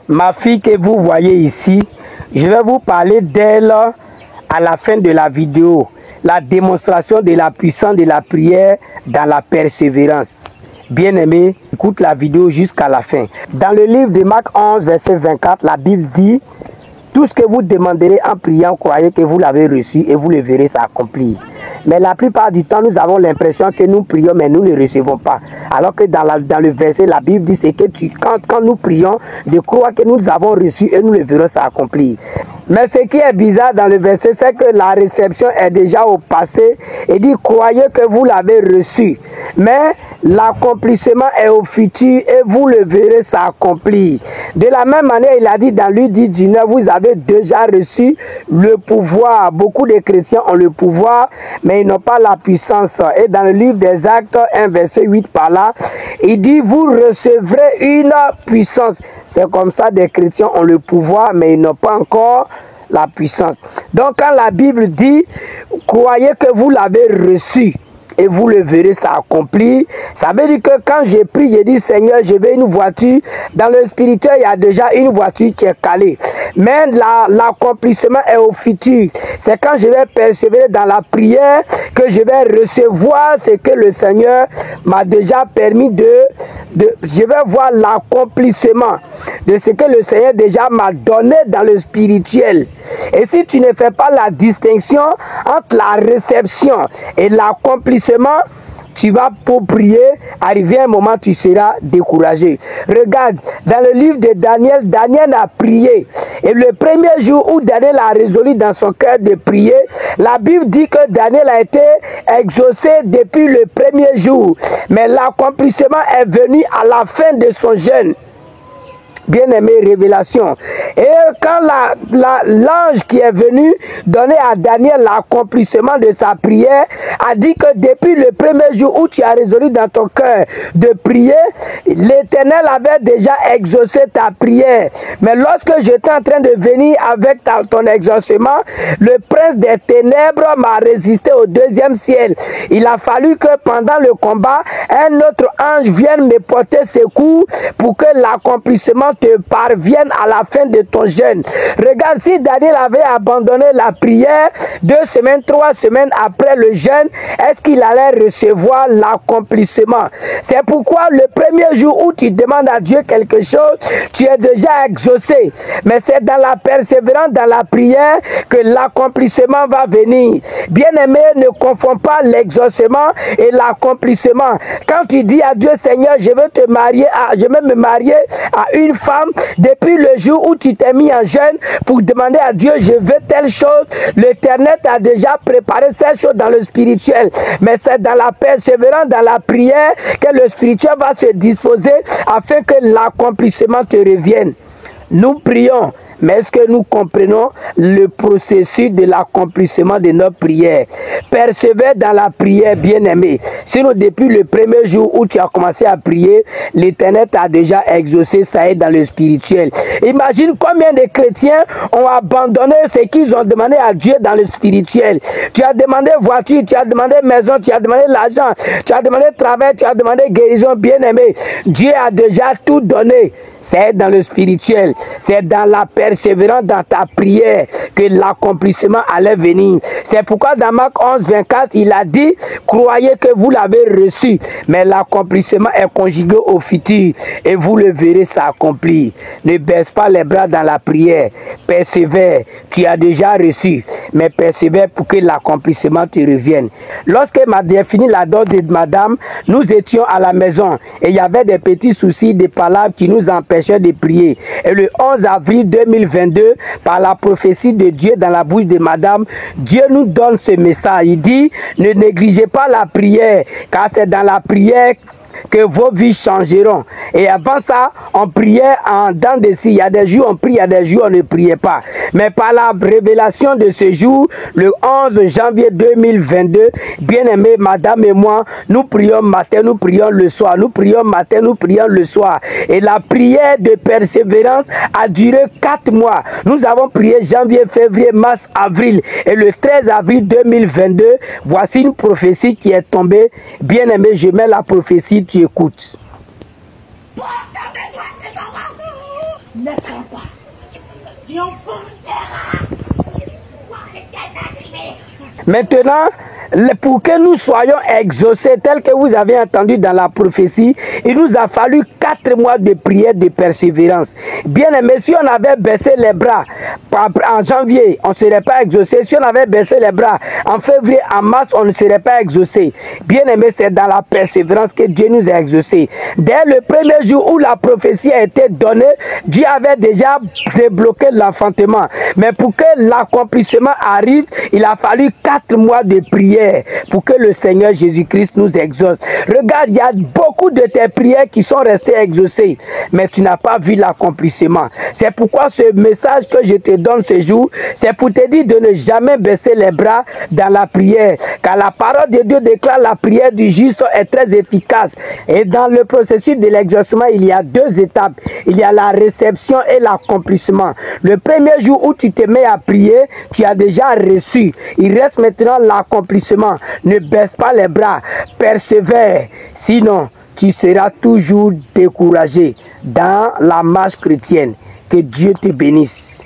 Ma fille que vous voyez ici, je vais vous parler d'elle à la fin de la vidéo. La démonstration de la puissance de la prière dans la persévérance. Bien-aimé, écoute la vidéo jusqu'à la fin. Dans le livre de Marc 11, verset 24, la Bible dit: tout ce que vous demanderez en priant, croyez que vous l'avez reçu et vous le verrez s'accomplir. Mais la plupart du temps, nous avons l'impression que nous prions, mais nous ne recevons pas. Alors que dans le verset, la Bible dit c'est que quand nous prions, de croire que nous avons reçu et nous le verrons s'accomplir. Mais ce qui est bizarre dans le verset, c'est que la réception est déjà au passé. Et dit, croyez que vous l'avez reçu. Mais l'accomplissement est au futur et vous le verrez s'accomplir. De la même manière, il a dit dans Luc 10:19, vous avez déjà reçu le pouvoir. Beaucoup de chrétiens ont le pouvoir, mais ils n'ont pas la puissance. Et dans le livre des Actes 1, verset 8 par là, il dit, vous recevrez une puissance. C'est comme ça, des chrétiens ont le pouvoir, mais ils n'ont pas encore la puissance. Donc quand la Bible dit, croyez que vous l'avez reçu et vous le verrez s'accomplir, ça veut dire que quand j'ai prie, j'ai dit, Seigneur, je veux une voiture. Dans le spirituel, il y a déjà une voiture qui est calée. Mais l'accomplissement est au futur. C'est quand je vais persévérer dans la prière que je vais recevoir ce que le Seigneur m'a déjà permis je vais voir l'accomplissement de ce que le Seigneur déjà m'a donné dans le spirituel. Et si tu ne fais pas la distinction entre la réception et l'accomplissement, tu vas pour prier, arriver un moment tu seras découragé. Regarde, dans le livre de Daniel, Daniel a prié. Et le premier jour où Daniel a résolu dans son cœur de prier, la Bible dit que Daniel a été exaucé depuis le premier jour. Mais l'accomplissement est venu à la fin de son jeûne. Bien-aimé, révélation. Et quand l'ange qui est venu donner à Daniel l'accomplissement de sa prière, a dit que depuis le premier jour où tu as résolu dans ton cœur de prier, l'Éternel avait déjà exaucé ta prière. Mais lorsque j'étais en train de venir avec ton exaucement, le prince des ténèbres m'a résisté au deuxième ciel. Il a fallu que pendant le combat, un autre ange vienne me porter secours pour que l'accomplissement te parvienne à la fin de ton jeûne. Regarde, si Daniel avait abandonné la prière 2 semaines, 3 semaines après le jeûne, est-ce qu'il allait recevoir l'accomplissement? C'est pourquoi le premier jour où tu demandes à Dieu quelque chose, tu es déjà exaucé. Mais c'est dans la persévérance, dans la prière, que l'accomplissement va venir. Bien-aimé, ne confonds pas l'exaucement et l'accomplissement. Quand tu dis à Dieu, Seigneur, je veux me marier à une femme, depuis le jour où tu t'es mis en jeûne pour demander à Dieu, je veux telle chose, l'Éternel t'a déjà préparé cette chose dans le spirituel. Mais c'est dans la persévérance, dans la prière, que le spirituel va se disposer afin que l'accomplissement te revienne. Nous prions, mais est-ce que nous comprenons le processus de l'accomplissement de notre prière? Persévère dans la prière, bien-aimé. Sinon, depuis le premier jour où tu as commencé à prier, l'Éternel t'a déjà exaucé, ça est dans le spirituel. Imagine combien de chrétiens ont abandonné ce qu'ils ont demandé à Dieu dans le spirituel. Tu as demandé voiture, tu as demandé maison, tu as demandé l'argent, tu as demandé travail, tu as demandé guérison, bien-aimé. Dieu a déjà tout donné. C'est dans le spirituel. C'est dans la persévérance dans ta prière que l'accomplissement allait venir. C'est pourquoi dans Marc 11, 24, il a dit, croyez que vous l'avez reçu, mais l'accomplissement est conjugué au futur et vous le verrez s'accomplir. Ne baisse pas les bras dans la prière. Persévère. Tu as déjà reçu, mais persévère pour que l'accomplissement te revienne. Lorsque m'a défini la dot de madame, nous étions à la maison et il y avait des petits soucis, des palabres qui nous empêchaient de prier. Et le 11 avril 2022, par la prophétie de Dieu dans la bouche de madame, Dieu nous donne ce message. Il dit, ne négligez pas la prière, car c'est dans la prière que vos vies changeront. Et avant ça, on priait en dents de scie. Il y a des jours on prie, il y a des jours on ne priait pas. Mais par la révélation de ce jour, le 11 janvier 2022, bien-aimés, madame et moi, nous prions matin, nous prions le soir. Nous prions matin, nous prions le soir. Et la prière de persévérance a duré 4 mois. Nous avons prié janvier, février, mars, avril. Et le 13 avril 2022, voici une prophétie qui est tombée. Bien-aimé, je mets la prophétie, tu écoutes. Ne crains pas. Tu enfonceras. Maintenant, pour que nous soyons exaucés, tel que vous avez entendu dans la prophétie, il nous a fallu 4 mois de prière, de persévérance. Bien aimé, si on avait baissé les bras en janvier, on ne serait pas exaucé. Si on avait baissé les bras en février, en mars, on ne serait pas exaucé. Bien aimé, c'est dans la persévérance que Dieu nous a exaucés. Dès le premier jour où la prophétie a été donnée, Dieu avait déjà débloqué l'enfantement. Mais pour que l'accomplissement arrive, il a fallu 4 mois de prière pour que le Seigneur Jésus-Christ nous exauce. Regarde, il y a beaucoup de tes prières qui sont restées exaucées, mais tu n'as pas vu l'accomplissement. C'est pourquoi ce message que je te donne ce jour, c'est pour te dire de ne jamais baisser les bras dans la prière, car la parole de Dieu déclare la prière du juste est très efficace. Et dans le processus de l'exaucement, il y a 2 étapes. Il y a la réception et l'accomplissement. Le premier jour où tu te mets à prier, tu as déjà reçu. Il reste maintenant l'accomplissement. Ne baisse pas les bras, persévère, sinon tu seras toujours découragé dans la marche chrétienne. Que Dieu te bénisse.